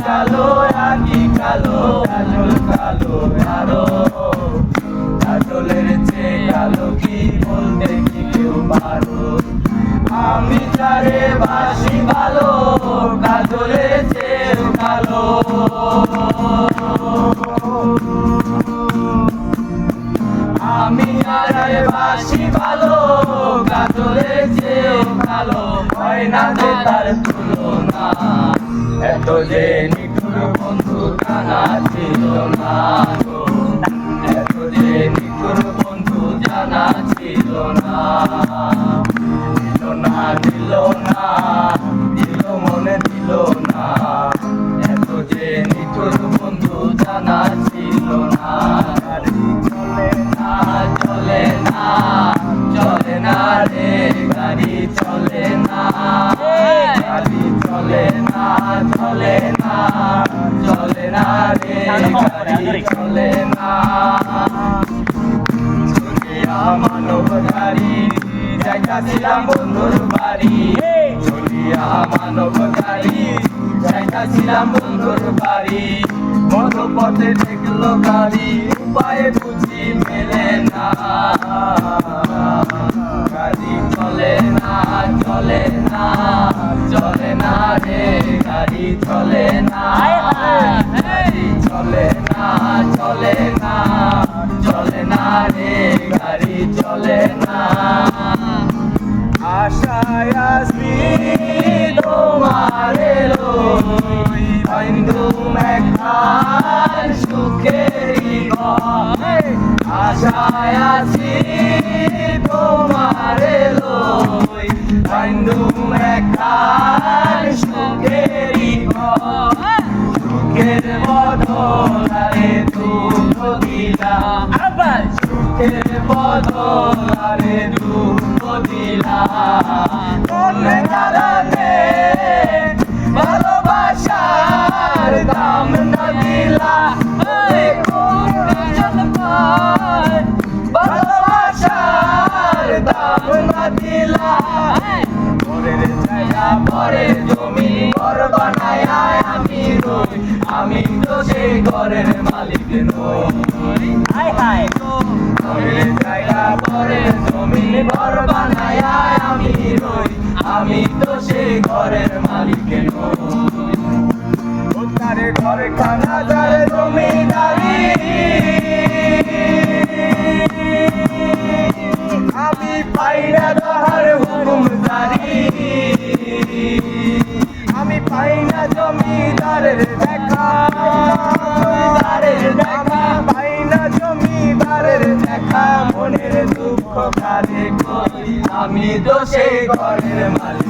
কালো আঁকি কালো কাজল কালো আরো কাজলের চেয়ে কালো কি বলতে কি কেউ পারো আমি যারে বাসি ভালো কাজলের চেয়ে কালো আমি যারে বাসি ভালো কাজলের চেয়ে কালো হয় না যে তার তুলনা এত যে নিঠুর বন্ধু জানা ছিল না গো এত যে নিঠুর বন্ধু জানা ছিল না দিল না দিল মনে দিল না এত যে নিঠুর বন্ধু জানা ছিল না চলে না চলে না চলে না রে গাড়ি চলে না গাড়ি চলে না চলে না চলে না রে গাড়ি চলে না চলিয়া মানব গাড়ি যাইতাছিলাম বন্ধুর বাড়ি চলিয়া মানব গাড়ি যাইতাছিলাম বন্ধুর বাড়ি মধ্যপথে দেখলো গাড়ি উপায়ে বুঝি মেলে না গাড়ি চলে না চলে না চলে না রে গাড়ি চলে না গাড়ি চলে না চলে না চলে না রে গাড়ি চলে না আশায় আসবি তোমারে লই বন্ধু মেঘার সুখেরি ঘর আশায় আছি তোমারে লই বন্ধু মেঘার সুখেরি ঘর সুখের বদলে দুঃখ দিলা আবার সুখের বদলে দুঃখ দিলা কোন কারণে ভালোবাসার দাম না দিলা ভালোবাসার দাম না দিলা পরের জায়গা পরের জমি ঘর বানায় আমি রই আমি তো সেই ঘরের মালিক নই হায় হায় পরের জায়গা পরের জমি ঘর বানায় আমি রই আমি তো সেই ঘরের মালিক নই তারে ঘরে খানা যারে জমিদারি আমি পাই না তাহার হুকুম জারি আমি পাই না জমিদারের দেখা পাই না জমিদারের দেখা মনের দুঃখ কারে কই আমি তো সেই ঘরের মালিক